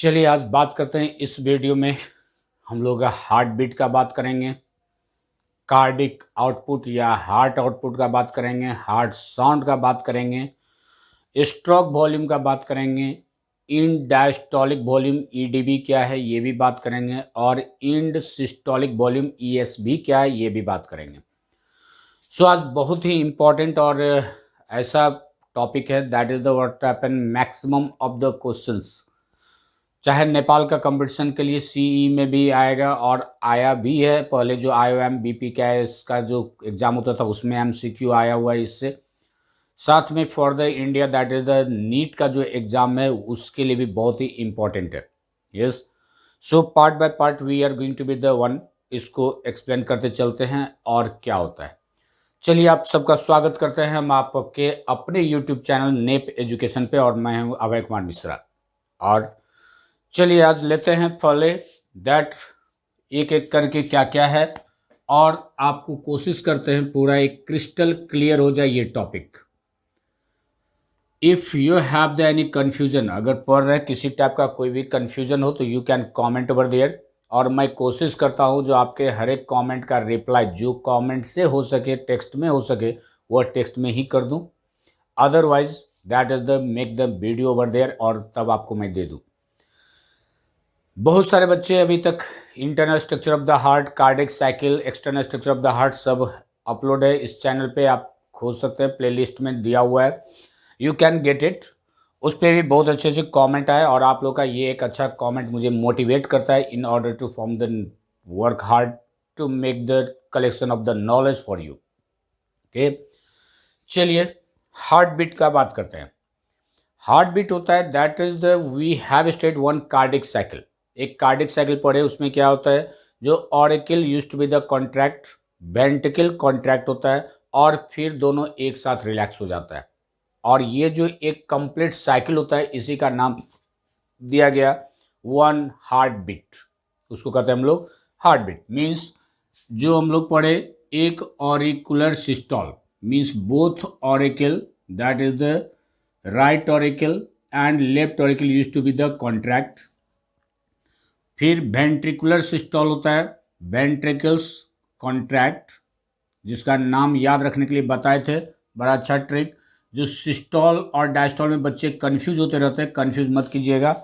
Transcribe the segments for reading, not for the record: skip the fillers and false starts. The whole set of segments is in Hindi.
चलिए आज बात करते हैं। इस वीडियो में हम लोग हार्ट बीट का बात करेंगे, कार्डिक आउटपुट या हार्ट आउटपुट का बात करेंगे, हार्ट साउंड का बात करेंगे, स्ट्रोक वॉल्यूम का बात करेंगे, इंड डायस्टोलिक वॉल्यूम ईडीबी क्या है ये भी बात करेंगे, और इंड सिस्टोलिक वॉल्यूम ईएसबी क्या है ये भी बात करेंगे। सो आज बहुत ही इम्पोर्टेंट और ऐसा टॉपिक है that is the what happen maximum of the questions. चाहे नेपाल का कंपटीशन के लिए सीई में भी आएगा और आया भी है। पहले जो आईओएम बीपी का इसका जो एग्ज़ाम होता था उसमें एमसीक्यू आया हुआ है इससे। साथ में for the India that is the NEET का जो एग्ज़ाम है उसके लिए भी बहुत ही इम्पोर्टेंट है। Yes, so part by part we are going to be the one, इसको एक्सप्लेन करते चलते हैं और क्या होता है। चलिए आप सबका स्वागत करते हैं हम आपके अपने यूट्यूब चैनल नेप एजुकेशन पे, और मैं हूँ अभय कुमार मिश्रा। और चलिए आज लेते हैं पहले दैट एक एक करके क्या क्या है, और आपको कोशिश करते हैं पूरा एक क्रिस्टल क्लियर हो जाए ये topic. If you have the any confusion, अगर पढ़ रहे किसी टाइप का कोई भी कन्फ्यूजन हो तो you can comment over there, और मैं कोशिश करता हूँ जो आपके हर एक कमेंट का रिप्लाई जो कमेंट से हो सके, टेक्स्ट में हो सके, वो टेक्स्ट में ही कर दूँ। Otherwise that is the make the video over there और तब आपको मैं दे दूँ। बहुत सारे बच्चे अभी तक internal structure of the heart, cardiac cycle, external structure of the heart सब अपलोड है इस चैनल पे, आप खोज सकते हैं, प्लेलिस्ट में दिया हुआ है, यू कैन गेट इट। उस पर भी बहुत अच्छे अच्छे कमेंट आए, और आप लोग का ये एक अच्छा कमेंट मुझे मोटिवेट करता है in order to form the work hard to make the collection of the knowledge for you. Okay, चलिए हार्ट बीट का बात करते हैं। हार्ट बीट होता है that is the we have state one cardiac cycle. एक कार्डिक साइकिल पढ़े, उसमें क्या होता है, जो auricle use to be the contract, ventricle contract होता है, और फिर दोनों एक साथ रिलैक्स हो जाता है। और ये जो एक कंप्लीट साइकिल होता है इसी का नाम दिया गया वन हार्ट बीट। उसको कहते हैं हम लोग हार्ट बीट। मीन्स जो हम लोग पढ़े, एक auricular systole means both auricle that is the right auricle and left auricle use to be the contract. फिर वेंट्रिकुलर सिस्टोल होता है, वेंट्रिकल्स कॉन्ट्रैक्ट, जिसका नाम याद रखने के लिए बताए थे, बड़ा अच्छा ट्रिक। जो सिस्टोल और डायस्टोल में बच्चे कंफ्यूज होते रहते हैं, कंफ्यूज मत कीजिएगा।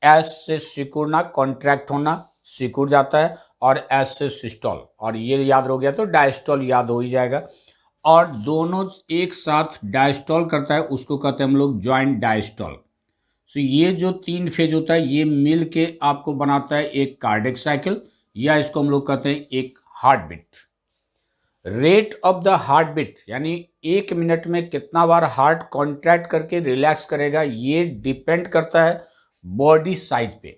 एस से सिकुड़ना, कॉन्ट्रैक्ट होना, सिकुड़ जाता है, और एस से सिस्टोल, और ये याद हो गया तो डायस्टोल याद हो ही जाएगा। और दोनों एक साथ डायस्टोल करता है, उसको कहते हैं हम लोग जॉइंट डायस्टोल। सो ये जो तीन फेज होता है ये मिल के आपको बनाता है एक कार्डिक साइकिल, या इसको हम लोग कहते हैं एक heart beat. Rate of the heart beat यानी एक मिनट में कितना बार हार्ट कॉन्ट्रैक्ट करके रिलैक्स करेगा, ये डिपेंड करता है बॉडी साइज पे।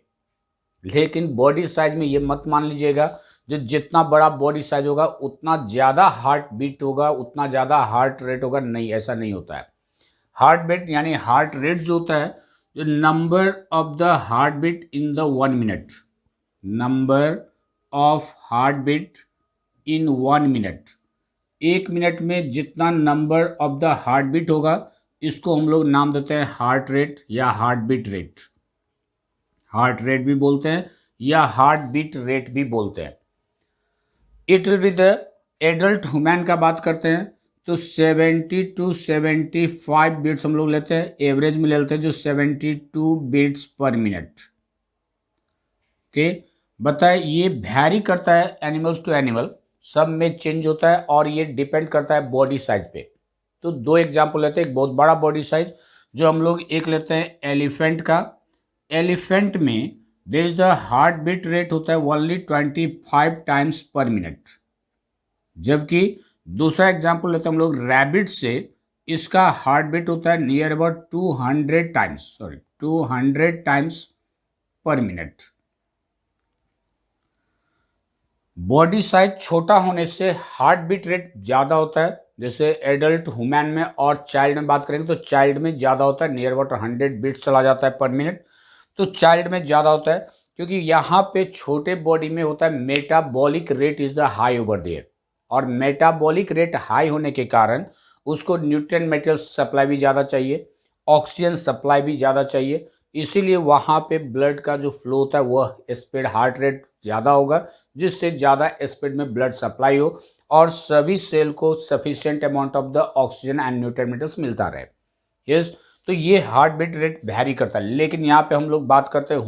लेकिन बॉडी साइज में ये मत मान लीजिएगा जो जितना बड़ा बॉडी साइज होगा उतना ज़्यादा हार्ट बीट होगा, उतना ज़्यादा हार्ट रेट होगा, नहीं, ऐसा नहीं होता है। हार्ट बीट यानी हार्ट रेट जो होता है, जो number of the heart beat in the 1 minute, number of heartbeat in 1 minute, एक मिनट में जितना number of the heart beat होगा, इसको हम लोग नाम देते हैं हार्ट रेट या heart beat rate. Heart rate भी बोलते हैं या हार्ट बीट रेट भी बोलते हैं। It will be the adult human का बात करते हैं तो 70 to 75 बीट्स हम लोग लेते हैं, एवरेज में लेते हैं जो 72 बीट्स पर मिनट। ओके, बताए ये वैरी करता है एनिमल्स टू एनिमल, सब में चेंज होता है, और ये डिपेंड करता है बॉडी साइज पे। तो दो एग्जांपल लेते हैं, एक बहुत बड़ा बॉडी साइज जो हम लोग एक लेते हैं एलिफेंट का। एलिफेंट में there is the heart beat rate होता है ओनली 25 टाइम्स पर मिनट। जबकि दूसरा एग्जांपल लेते हैं हम लोग रैबिट से, इसका हार्ट बीट होता है नियर अबाउट 200 टाइम्स पर मिनट। बॉडी साइज छोटा होने से हार्ट बीट रेट ज़्यादा होता है। जैसे एडल्ट ह्यूमन में और चाइल्ड में बात करेंगे तो चाइल्ड में ज़्यादा होता है, नियर अबाउट 100 बीट्स चला जाता है पर मिनट, तो चाइल्ड में ज़्यादा होता है। क्योंकि यहाँ पे छोटे बॉडी में होता है metabolic rate is the high over there, और मेटाबॉलिक रेट हाई होने के कारण उसको न्यूट्रिएंट मटेरियल सप्लाई भी ज़्यादा चाहिए, ऑक्सीजन सप्लाई भी ज़्यादा चाहिए, इसीलिए वहाँ पे ब्लड का जो फ्लो होता है वह स्पीड, हार्ट रेट ज़्यादा होगा, जिससे ज़्यादा स्पीड में ब्लड सप्लाई हो और सभी सेल को sufficient amount of the oxygen and nutrients मिलता रहे। यस, तो ये हार्ट बीट रेट वैरी करता है। लेकिन यहाँ पे हम लोग बात करते हैं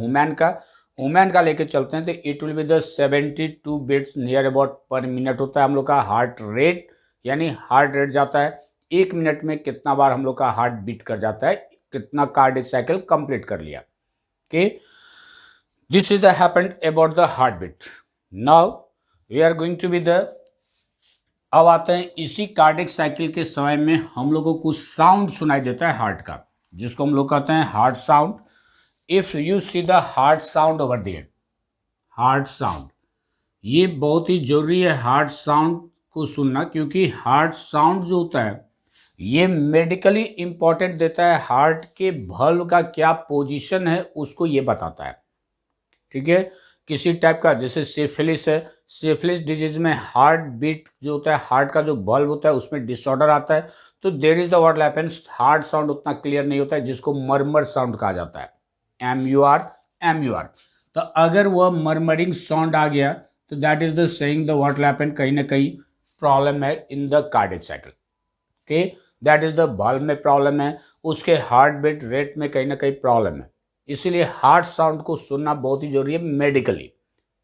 वुमेन का लेके चलते हैं, तो it will be the 72 beats near about per minute होता है हम लोग का हार्ट रेट, यानी हार्ट रेट जाता है 1 मिनट में कितना बार हम लोग का हार्ट बीट कर जाता है, कितना कार्डियक साइकिल कंप्लीट कर लिया। Okay, this is the happened about the heart beat. Now we are going to be the, अब आते हैं इसी कार्डियक साइकिल के समय में हम लोगों को कुछ साउंड सुनाई देता है हार्ट का, जिसको हम लोग कहते हैं heart sound. If you see the heart sound over there, heart sound, ये बहुत ही जरूरी है हार्ट साउंड को सुनना, क्योंकि हार्ट साउंड जो होता है ये मेडिकली इंपॉर्टेंट देता है, हार्ट के valve का क्या पोजीशन है उसको ये बताता है। ठीक है, किसी टाइप का जैसे सिफिलिस है, सिफिलिस डिजीज में हार्ट बीट जो होता है, हार्ट का जो valve होता है उसमें डिसऑर्डर आता है, तो there is the what happens, heart sound उतना क्लियर नहीं होता है, जिसको मरमर साउंड कहा जाता है, MUR। तो अगर वह मरमरिंग साउंड आ गया तो that is the saying the what happen, कहीं ना कहीं प्रॉब्लम है in the cardiac cycle. Okay, that is the valve में प्रॉब्लम है, उसके हार्ट बीट रेट में कहीं ना कहीं प्रॉब्लम है, इसीलिए हार्ट साउंड को सुनना बहुत ही जरूरी है मेडिकली।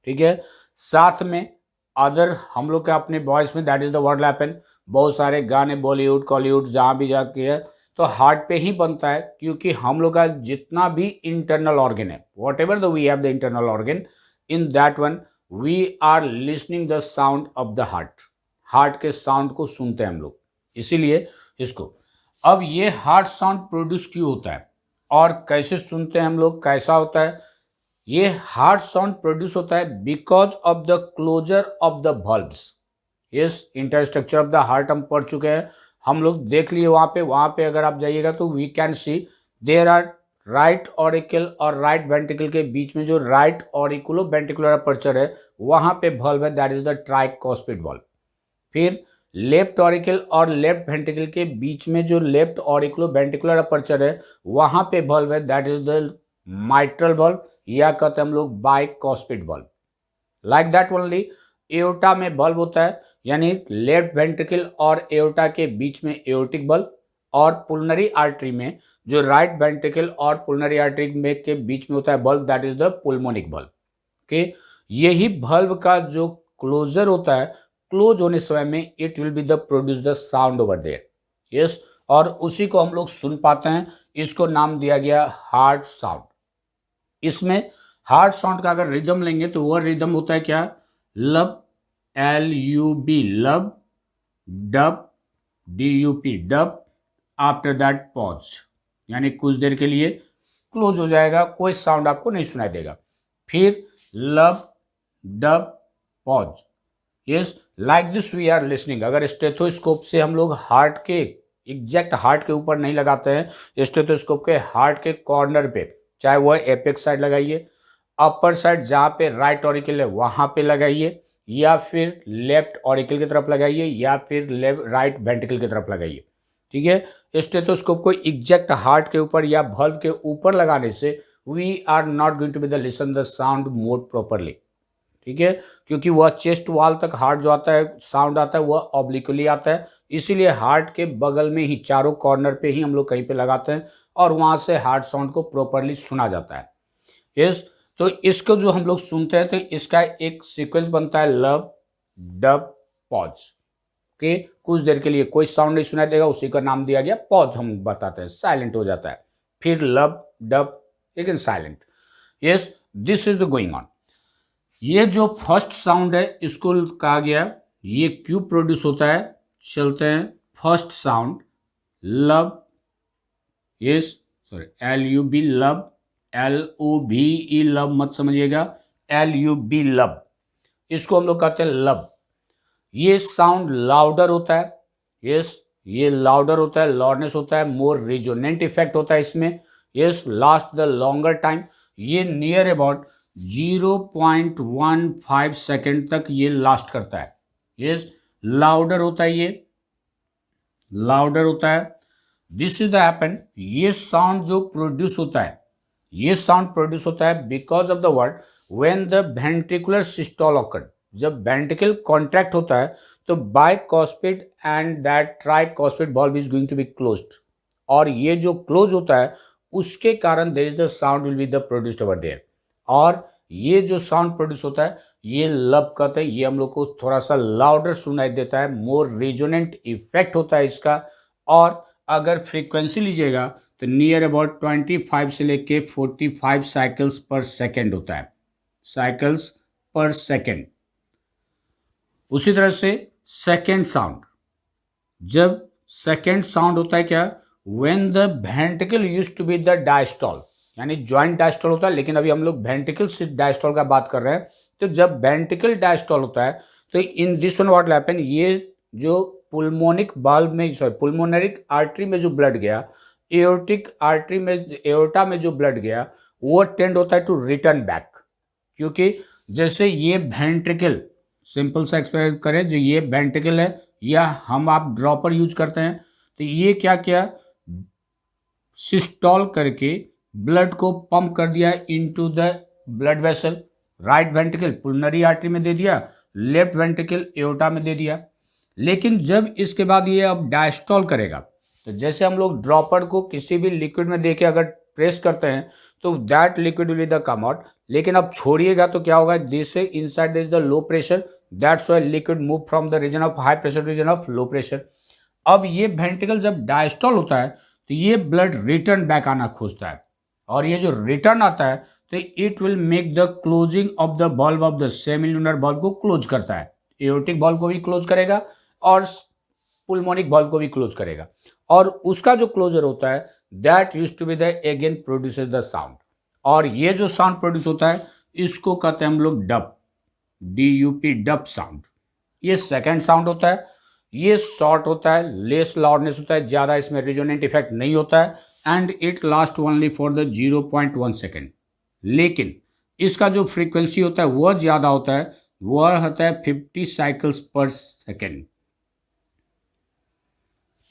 ठीक है, साथ में अदर हम लोग के अपने वॉइस में that is the what happen, बहुत सारे गाने बॉलीवुड कॉलीवुड जहाँ भी जाके है तो हार्ट पे ही बनता है, क्योंकि हम लोग का जितना भी इंटरनल ऑर्गन है, whatever the we have the internal organ, in that one we are listening the sound of the heart, heart के साउंड को सुनते हैं हम लोग, इसीलिए इसको। अब ये हार्ट साउंड प्रोड्यूस क्यों होता है और कैसे सुनते हैं हम लोग, कैसा होता है, ये हार्ट साउंड प्रोड्यूस होता है because of the closure of the valves। Yes, interstructure of the heart हम पढ़ चुके हैं, हम लोग देख लिए वहाँ पे अगर आप जाइएगा तो we can see there are right auricle और राइट वेंट्रिकल के बीच में जो राइट ऑरिकुलो वेंट्रिकुलर अपर्चर है वहाँ पे valve है, that is the tricuspid valve। फिर लेफ्ट ऑरिकल और लेफ्ट वेंट्रिकल के बीच में जो लेफ्ट ऑरिकुलो वेंट्रिकुलर अपर्चर है वहाँ पे valve है, that is the mitral valve, या कहते हैं हम लोग बाइकॉस्पिड valve। Like that only aorta में valve होता है, यानी लेफ्ट वेंट्रिकल और एओर्टा के बीच में एओर्टिक valve, और पुलनरी आर्टरी में जो राइट वेंट्रिकल और पुलनरी आर्टरी में के बीच में होता है valve, that is the pulmonic valve। Okay, यही valve का जो क्लोजर होता है, क्लोज होने समय में it will be the produce the sound over there. Yes, और उसी को हम लोग सुन पाते हैं, इसको नाम दिया गया हार्ट साउंड। इसमें हार्ट साउंड का अगर रिदम लेंगे तो वह रिदम होता है क्या, लब, LUB लब, dub, DUP dub, after that pause, यानी कुछ देर के लिए क्लोज हो जाएगा, कोई साउंड आपको नहीं सुनाई देगा, फिर lub, dub, pause. Yes, like this we are listening. अगर स्टेथोस्कोप से हम लोग हार्ट के एग्जैक्ट हार्ट के ऊपर नहीं लगाते हैं, स्टेथोस्कोप के हार्ट के कॉर्नर पे, चाहे वह एपेक्स साइड लगाइए, अपर साइड जहाँ पे राइट ऑरिकल है वहाँ पे लगाइए, या फिर लेफ्ट ऑरिकल की तरफ लगाइए, या फिर लेफ्ट राइट वेंट्रिकल की तरफ लगाइए। ठीक है, स्टेथोस्कोप को एग्जैक्ट हार्ट के ऊपर या valve के ऊपर लगाने से we are not going to be the listen the sound more properly. ठीक है, क्योंकि वह चेस्ट वाल तक हार्ट जो आता है साउंड आता है वह ऑब्लिकली आता है, इसीलिए हार्ट के बगल में ही चारों कॉर्नर पे ही हम लोग कहीं पे लगाते हैं और वहाँ से हार्ट साउंड को प्रॉपरली सुना जाता है। यस, तो इसको जो हम लोग सुनते हैं तो इसका एक सीक्वेंस बनता है लब, डब, पॉज। ओके, कुछ देर के लिए कोई साउंड नहीं सुनाई देगा, उसी का नाम दिया गया पॉज, हम बताते हैं साइलेंट हो जाता है, फिर लब, डब, लेकिन silent. Yes, this is the going on. ये जो फर्स्ट साउंड है इसको कहा गया, ये क्यों प्रोड्यूस होता है, चलते हैं। फर्स्ट साउंड लब, यस सॉरी LUB लब, LOVE लब मत समझिएगा, LUB लब, इसको हम लोग कहते हैं लब। ये साउंड लाउडर होता है, यस ये लाउडर होता है, लाउडनेस होता है, मोर रिजोनेंट इफेक्ट होता है इसमें, yes last the longer time, ये नियर अबाउट 0.15 सेकेंड तक ये लास्ट करता है। यस, लाउडर होता है, ये लाउडर होता है। दिस इज द हैपन, ये साउंड जो प्रोड्यूस होता है ये साउंड प्रोड्यूस होता है because of the word when the ventricular systole occur, जब वेंट्रिकल कॉन्ट्रैक्ट होता है तो bicuspid and that tricuspid valve is going to be closed, और ये जो क्लोज होता है उसके कारण there is the sound will be the produced over there. और ये जो साउंड प्रोड्यूस होता है ये लब कहते हैं, ये हम लोग को थोड़ा सा लाउडर सुनाई देता है, मोर रिजोनेंट इफेक्ट होता है इसका। और अगर फ्रीक्वेंसी लीजिएगा तो नियर अबाउट 25 से लेके 45 साइकिल्स पर सेकेंड होता है, साइकिल्स पर सेकेंड। उसी तरह से सेकेंड साउंड, जब सेकेंड साउंड होता है क्या, when the ventricle used to be the diastole, यानी ज्वाइंट डायस्टोल होता है, लेकिन अभी हम लोग वेंट्रिकल से डायस्टोल का बात कर रहे हैं। तो जब वेंट्रिकल डायस्टोल होता है तो in this one what will happen, ये जो पुल्मोनिक वाल्व में, सॉरी पुल्मोनरिक आर्टरी में जो ब्लड गया, एओर्टिक आर्टरी में, एओर्टा में जो ब्लड गया, वो टेंड होता है टू रिटर्न बैक। क्योंकि जैसे ये वेंट्रिकल, सिंपल सा एक्सप्लेन करें, जो ये वेंट्रिकल है या हम आप ड्रॉपर यूज करते हैं, तो ये क्या किया, सिस्टोल करके ब्लड को पंप कर दिया into the blood vessel, right ventricle pulmonary artery में दे दिया, लेफ्ट वेंट्रिकल एओर्टा में दे दिया। लेकिन जब इसके बाद ये अब डायस्टोल करेगा, तो जैसे हम लोग ड्रॉपर को किसी भी लिक्विड में देके अगर प्रेस करते हैं तो that liquid will be the come out, लेकिन अब छोड़िएगा तो क्या होगा, this inside this the low pressure, that's why liquid move from the region of high pressure region of low pressure. अब ये वेंट्रिकल जब डायस्टोल होता है तो ये ब्लड रिटर्न बैक आना खोजता है, और ये जो रिटर्न आता है तो it will make the closing of the valve of the semilunar valve को क्लोज करता है, एओर्टिक valve को भी क्लोज करेगा और पुल्मोनिक valve को भी क्लोज करेगा, और उसका जो क्लोजर होता है that use to be the again produces the sound. और ये जो साउंड प्रोड्यूस होता है इसको कहते हैं हम लोग डब, DUP, डब साउंड। ये सेकेंड साउंड होता है, ये शॉर्ट होता है, लेस लाउडनेस होता है, ज़्यादा इसमें रिजोनेंट इफेक्ट नहीं होता है, and it last only for the 0.1 second. लेकिन इसका जो फ्रीक्वेंसी होता है वह ज़्यादा होता है, वह होता है 50 साइकिल्स पर second.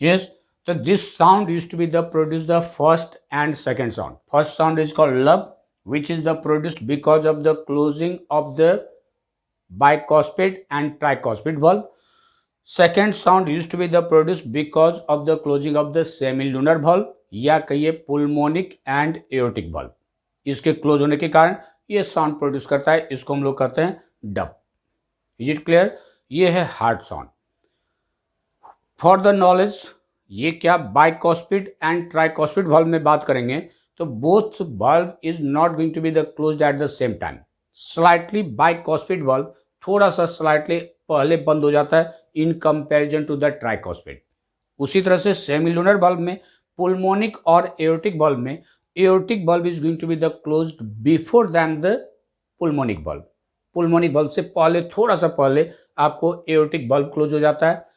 Yes, so this sound used to be the produce the first and second sound. First sound is called lub, which is the produced because of the closing of the bicuspid and tricuspid valve. Second sound used to be the produced because of the closing of the semilunar valve या कहिए pulmonic and aortic valve. इसके क्लोज होने के कारण ये साउंड प्रोड्यूस करता है, इसको हम लोग कहते हैं डब। Is it clear? ये है heart sound. For the knowledge, ये क्या बाइकॉस्पिड एंड ट्राइकॉस्पिड valve में बात करेंगे तो both valve is not going to be the closed at the same time. Slightly bicuspid valve थोड़ा सा स्लाइटली पहले बंद हो जाता है in comparison to the tricuspid. उसी तरह से सेमिलुनर valve में, पुल्मोनिक और एओर्टिक valve में, aortic valve is going to be the closed before than the pulmonic valve। Pulmonic valve से पहले, थोड़ा सा पहले आपको एओर्टिक valve क्लोज हो जाता है।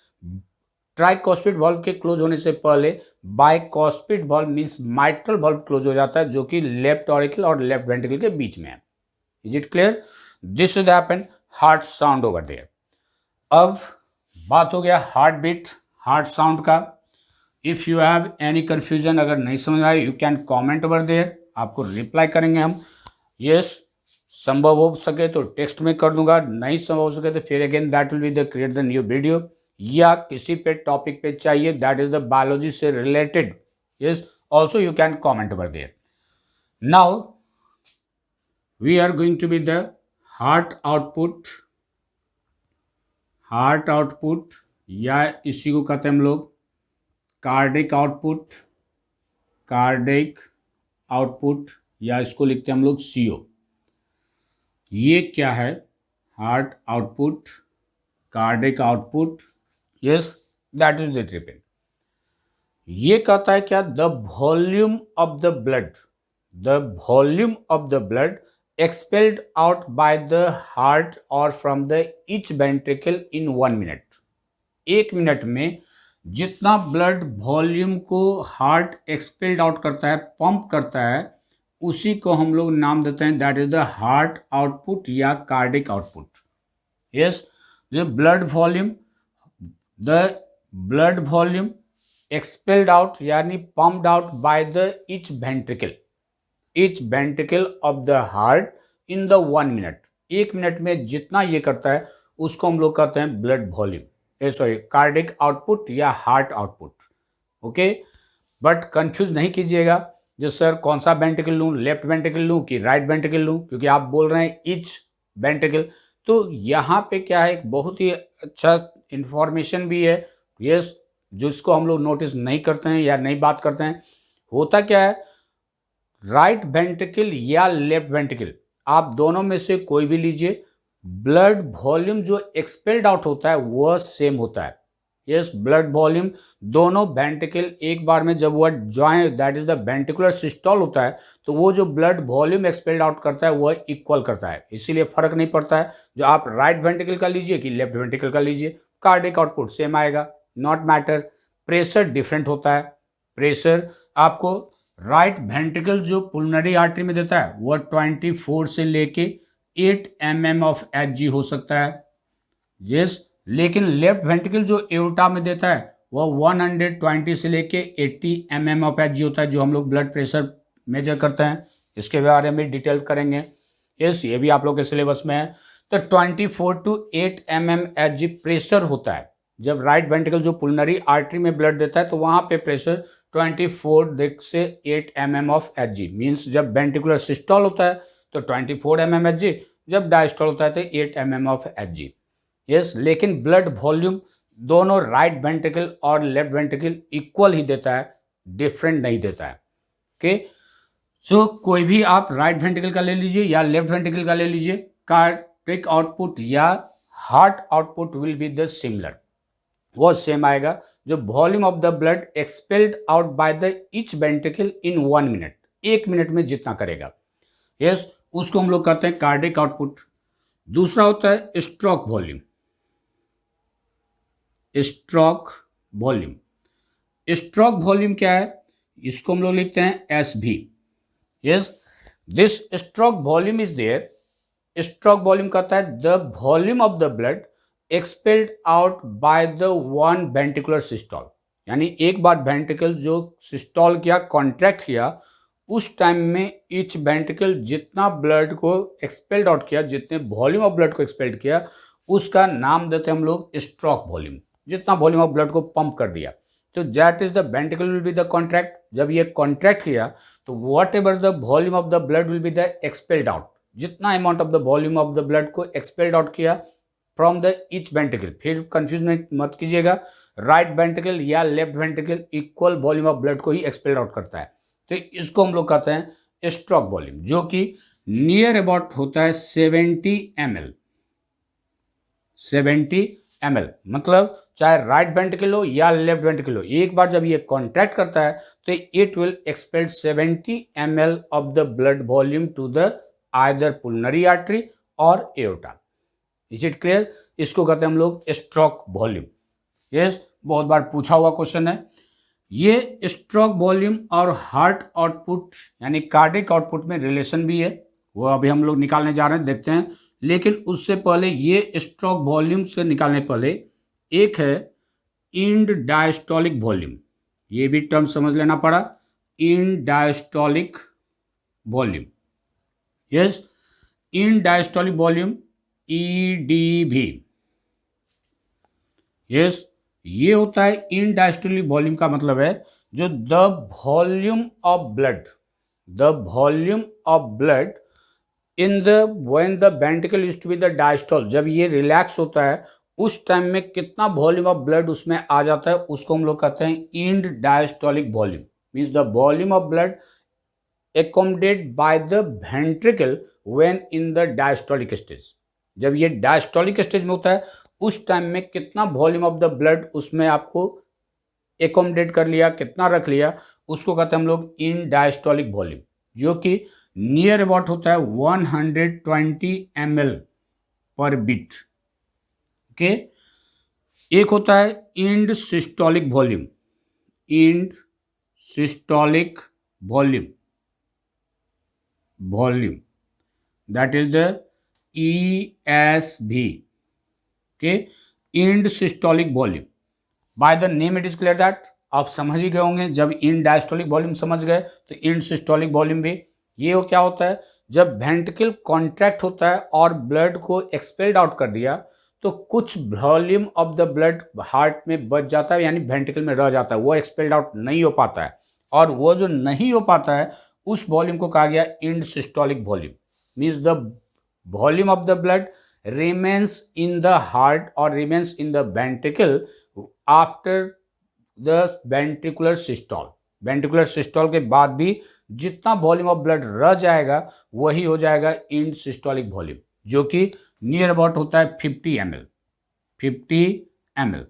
ट्राइकॉस्पिड valve के क्लोज होने से पहले bicuspid valve means mitral valve close हो जाता है, जो कि लेफ्ट ऑरिकल और लेफ्ट वेंट्रिकल के बीच में है। Is it clear? This will happen heart sound over there. अब बात हो गया हार्ट बीट, हार्ट साउंड का। If you have any confusion, अगर नहीं समझ आए you can comment over there, आपको रिप्लाई करेंगे हम। यस, संभव हो सके तो टेक्स्ट में कर दूंगा, नहीं संभव हो सके तो फिर again that will be the create the new video, या किसी पे टॉपिक पे चाहिए दैट इज द बायोलॉजी से related, yes, also you can comment over there. Now we are going to be the heart output. Heart output या इसी को कहते हैं हम लोग कार्डिक आउटपुट, कार्डिक आउटपुट, या इसको लिखते हैं हम लोग CO। ये क्या है? Heart output, cardiac output, yes, that is the triple. ये कहता है क्या? The volume of the blood, the volume of the blood expelled out by the heart or from the each ventricle in 1 minute। 1 minute में जितना ब्लड वॉल्यूम को हार्ट एक्सपेल्ड आउट करता है, पंप करता है, उसी को हम लोग नाम देते हैं that is the heart output या cardiac output. Yes, the blood volume expelled out यानी pumped out by the each ventricle. Each ventricle of the heart in the 1 minute. 1 minute में जितना ये करता है उसको हम लोग कहते हैं blood volume, sorry cardiac output या heart output. Okay, but confuse नहीं कीजिएगा जो सर कौन सा वेंट्रिकल लूँ, लेफ्ट वेंट्रिकल लूँ कि राइट वेंट्रिकल लूँ, क्योंकि आप बोल रहे हैं ईच वेंट्रिकल। तो यहाँ पे क्या है, एक बहुत ही अच्छा इंफॉर्मेशन भी है, यस, जिसको हम लोग नोटिस नहीं करते हैं या नहीं बात करते हैं। होता क्या है, राइट वेंट्रिकल या लेफ्ट वेंट्रिकल, आप दोनों में से कोई भी लीजिए, ब्लड वॉल्यूम जो एक्सपेल्ड आउट होता है वह सेम होता है। यस, ब्लड वॉल्यूम दोनों वेंट्रिकल एक बार में जब वह join, that is the ventricular systole होता है, तो वो जो ब्लड वॉल्यूम एक्सपेल्ड आउट करता है वह इक्वल करता है। इसीलिए फर्क नहीं पड़ता है जो आप राइट वेंट्रिकल का लीजिए कि लेफ्ट वेंट्रिकल का लीजिए, कार्डिक आउटपुट सेम आएगा, नॉट मैटर। प्रेशर डिफरेंट होता है। प्रेशर आपको राइट वेंट्रिकल जो पुल्मोनरी आर्टरी में देता है वह 24 से लेके 8 mm ऑफ Hg हो सकता है, यस। लेकिन लेफ्ट वेंट्रिकल जो एओर्टा में देता है वह 120 से लेके 80 mm ऑफ Hg होता है, जो हम लोग ब्लड प्रेशर मेजर करते हैं। इसके बारे में डिटेल करेंगे, यस, ये भी आप लोग के सिलेबस में है। तो 24 to 8 mm Hg प्रेशर होता है। जब राइट वेंट्रिकल जो पुल्मोनरी आर्टरी में ब्लड देता है तो वहाँ पे प्रेशर 24 से 8 mm ऑफ Hg, मीन्स जब वेंट्रिकुलर सिस्टोल होता है तो 24 mm Hg, जब डायस्टोल होता है तो 8 mm ऑफ Hg, यस। लेकिन ब्लड वॉल्यूम दोनों राइट वेंट्रिकल और लेफ्ट वेंट्रिकल इक्वल ही देता है, डिफरेंट नहीं देता है। ओके, सो कोई भी आप राइट वेंट्रिकल का ले लीजिए या लेफ्ट वेंट्रिकल का ले लीजिए, कार्डिक आउटपुट या heart output will be the similar, वो सेम आएगा। जो volume of the blood expelled out by the each ventricle in 1 minute, 1 minute में जितना करेगा, यस, उसको हम लोग कहते हैं कार्डिक आउटपुट। दूसरा होता है stroke volume. Stroke volume, stroke volume क्या है, इसको हम लोग लिखते हैं SV, yes. This stroke volume is there. Stroke volume कहता है the volume of the blood expelled out by the one ventricular systole, यानी एक बार वेंट्रिकल जो सिस्टोल किया, कॉन्ट्रैक्ट किया, उस टाइम में ईच वेंट्रिकल जितना ब्लड को एक्सपेल्ड आउट किया, जितने वॉल्यूम ऑफ ब्लड को एक्सपेल्ड किया, उसका नाम देते हैं हम लोग स्ट्रोक वॉल्यूम। जितना वॉल्यूम ऑफ ब्लड को पंप कर दिया, तो that is the ventricle will be the contract. जब ये कॉन्ट्रैक्ट किया तो whatever the volume of the blood will be the expelled out, जितना amount of the volume of the blood को एक्सपेल्ड आउट किया फ्रॉम द ईच वेंट्रिकल। फिर कंफ्यूज मत कीजिएगा, राइट वेंट्रिकल या left ventricle equal volume of blood को ही एक्सपेल्ड आउट करता है, तो इसको हम लोग कहते हैं स्ट्रोक वॉल्यूम, जो कि नियर अबाउट होता है 70 ml। 70 ml मतलब चाहे राइट वेंट्रिकल हो या लेफ्ट वेंट्रिकल हो, एक बार जब ये कॉन्ट्रैक्ट करता है तो it will expel 70 ml of the blood volume to the either pulmonary artery और एओर्टा। Is it clear? इसको कहते हैं हम लोग स्ट्रोक वॉल्यूम। यस, बहुत बार पूछा हुआ क्वेश्चन है। ये स्ट्रोक वॉल्यूम और हार्ट आउटपुट यानी कार्डिक आउटपुट में रिलेशन भी है, वो अभी हम लोग निकालने जा रहे हैं, देखते हैं। लेकिन उससे पहले ये स्ट्रोक वॉल्यूम से निकालने पहले एक है इंड डायस्टोलिक वॉल्यूम, ये भी टर्म समझ लेना पड़ा, end diastolic volume. Yes, end diastolic volume EDV। Yes, ये होता है इन डायस्टोलिक वॉल्यूम का मतलब है जो the volume of blood, the volume of blood in the when the ventricle used to be the diastole, जब ये रिलैक्स होता है उस टाइम में कितना वॉल्यूम ऑफ ब्लड उसमें आ जाता है, उसको हम लोग कहते हैं end diastolic volume. Means the volume of blood accommodated by the ventricle when in the diastolic stage। जब ये डायस्टोलिक स्टेज में होता है उस टाइम में कितना वॉल्यूम ऑफ द ब्लड उसमें आपको एकोमोडेट कर लिया, कितना रख लिया, उसको कहते हैं हम लोग इन डायस्टोलिक वॉल्यूम, जो कि नियर अबाउट होता है 120 ml पर बीट। ओके, एक होता है end systolic volume, end systolic volume, volume that is the ESV। okay, end systolic volume by the name it is clear that आप समझ ही गए होंगे, जब इन डायस्टोलिक वॉल्यूम समझ गए तो इन सिस्टोलिक वॉल्यूम भी ये क्या होता है, जब वेंट्रिकल कॉन्ट्रैक्ट होता है और ब्लड को एक्सपेल्ड आउट कर दिया तो कुछ volume of the blood heart में बच जाता है, यानी वेंट्रिकल में रह जाता है, वो एक्सपेल्ड आउट नहीं हो पाता है। और वो जो नहीं हो पाता है उस वॉल्यूम को कहा गया end systolic volume. Means the volume of the blood remains in the heart or remains in the ventricle after the ventricular systole। ventricular systole के बाद भी जितना वॉल्यूम ऑफ ब्लड रह जाएगा वही हो जाएगा इंड सिस्टोलिक वॉल्यूम, जो कि नियर अबाउट होता है 50 ml। 50 ml।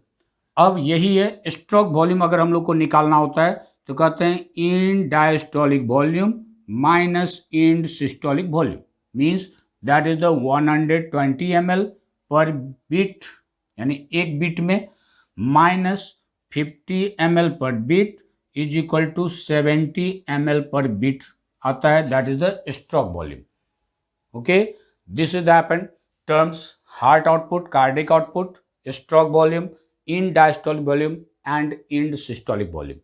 अब यही है स्ट्रोक वॉल्यूम, अगर हम लोग को निकालना होता है तो कहते हैं end diastolic volume minus end systolic volume. Means that is the 120 ml per beat, यानी एक बीट में, minus 50 ml per beat is equal to 70 ml per beat आता है, that is the stroke volume. Okay, this is the happened terms heart output, cardiac output, stroke volume, end diastolic volume and end systolic volume.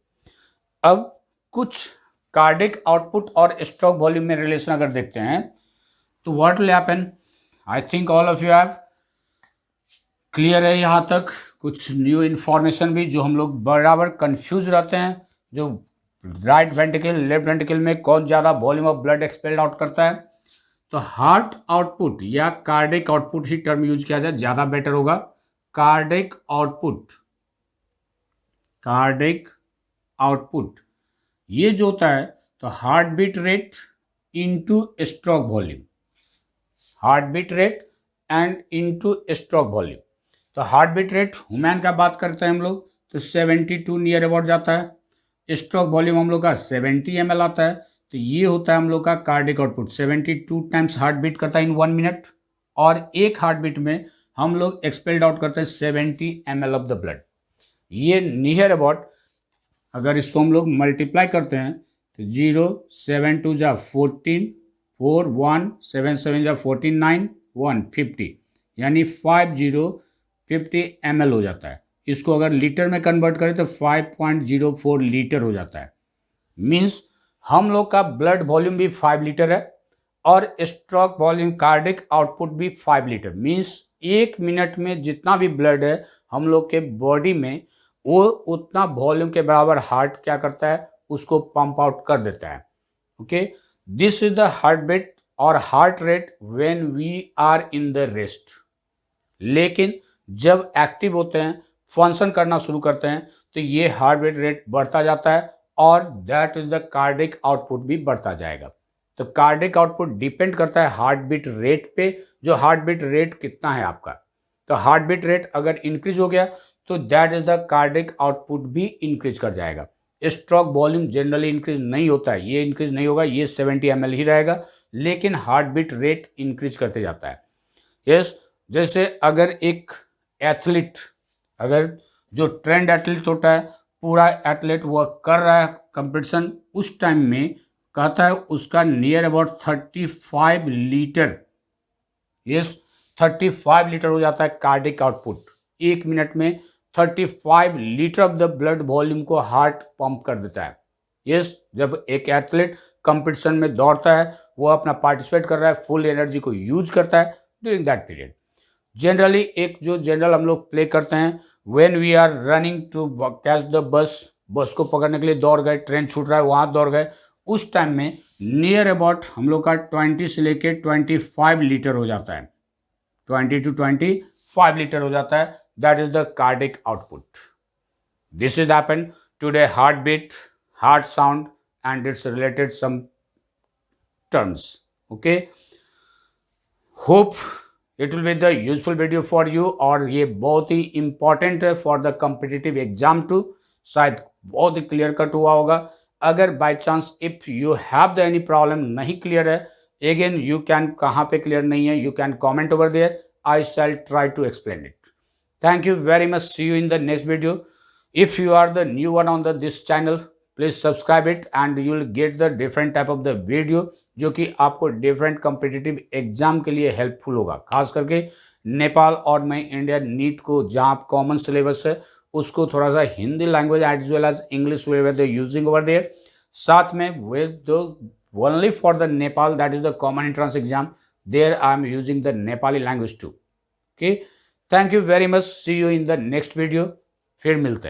अब कुछ कार्डिक आउटपुट और स्ट्रोक वॉल्यूम में रिलेशन अगर देखते हैं तो what will happen, I think all of you have clear है यहाँ तक। कुछ न्यू इन्फॉर्मेशन भी जो हम लोग बराबर कंफ्यूज रहते हैं, जो राइट वेंट्रिकल लेफ्ट वेंट्रिकल में कौन ज़्यादा volume of blood expelled out करता है, तो हार्ट आउटपुट या कार्डिक आउटपुट ही टर्म यूज किया जाए, ज़्यादा बेटर होगा। कार्डिक आउटपुट, कार्डिक आउटपुट ये जो होता है तो heart beat rate into stroke volume, heart beat rate and into stroke volume. तो हार्ट बीट रेट ह्यूमन का बात करते हैं हम लोग तो 72 नियर अबाउट जाता है। स्ट्रोक वॉल्यूम हम लोग का 70 ml आता है। तो ये होता है हम लोग का cardiac output, 72 times heart beat करता है इन 1 मिनट, और एक हार्ट बीट में हम लोग एक्सपेल्ड आउट करते हैं 70 ml ऑफ द ब्लड। ये नियर अबाउट अगर इसको हम लोग मल्टीप्लाई करते हैं तो 0 7 2 जा 14, 4 1 7 7 जा 14 9 1 50, यानी 50 ml हो जाता है। इसको अगर लीटर में कन्वर्ट करें तो 5.04 लीटर हो जाता है। मीन्स हम लोग का ब्लड वॉल्यूम भी 5 लीटर है और स्ट्रोक वॉल्यूम कार्डिक आउटपुट भी 5 लीटर। मीन्स एक मिनट में जितना भी ब्लड है हम लोग के बॉडी में वो उतना वॉल्यूम के बराबर हार्ट क्या करता है, उसको पंप आउट कर देता है। Okay, this is the heart beat और heart rate when we are in the rest. लेकिन जब एक्टिव होते हैं, फंक्शन करना शुरू करते हैं, तो ये हार्ट बीट रेट बढ़ता जाता है और that is the cardiac output भी बढ़ता जाएगा। तो कार्डिक आउटपुट डिपेंड करता है हार्ट बीट रेट पे, जो हार्ट बीट रेट कितना है आपका। तो हार्ट बीट रेट अगर इंक्रीज हो गया तो that is the cardiac output भी इंक्रीज कर जाएगा। स्ट्रोक वॉल्यूम जनरली इंक्रीज नहीं होता है, ये इंक्रीज नहीं होगा, ये 70 ml ही रहेगा, लेकिन हार्ट बीट रेट इंक्रीज करते जाता है। यस, जैसे अगर एक एथलीट, अगर जो ट्रेंड एथलीट होता है, पूरा एथलीट वह कर रहा है कंपटीशन, उस टाइम में कहता है उसका near about 35 litre, yes 35 litre हो जाता है कार्डिक आउटपुट। एक मिनट में 35 litre of the blood volume को हार्ट पंप कर देता है। यस, जब एक एथलीट कंपटीशन में दौड़ता है, वो अपना पार्टिसिपेट कर रहा है, फुल एनर्जी को यूज करता है ड्यूरिंग दैट पीरियड। जनरली एक जो जनरल हम लोग प्ले करते हैं, when we are running to catch the bus, bus को पकड़ने के लिए दौड़ गए, ट्रेन छूट रहा है वहाँ दौड़ गए, उस टाइम में नियर अबाउट हम लोग का 20 से लेके 25 लीटर हो जाता है, 20 to 25 लीटर हो जाता है। That is the cardiac output. This is happen today heart beat, heart sound and it's related some terms. Okay, hope it will be the useful video for you, और ये बहुत ही इंपॉर्टेंट है for the competitive exam too, शायद बहुत ही क्लियर कट हुआ होगा। अगर by chance if you have the any problem नहीं क्लियर है, अगेन यू कैन, कहाँ पे क्लियर नहीं है, you can comment over there, I shall try to explain it. Thank you very much. See you in the next video. If you are the new one on this channel, please subscribe it and you will get the different type of the video जो कि आपको different competitive exam के लिए helpful होगा। खास करके नेपाल और मैं इंडिया नीट को, जहाँ कॉमन सिलेबस है उसको थोड़ा सा Hindi language as well as English way they using over there. साथ में with the only for the Nepal, that is the common entrance exam. There I am using the Nepali language too. Okay, thank you very much. See you in the next video. फिर मिलते हैं.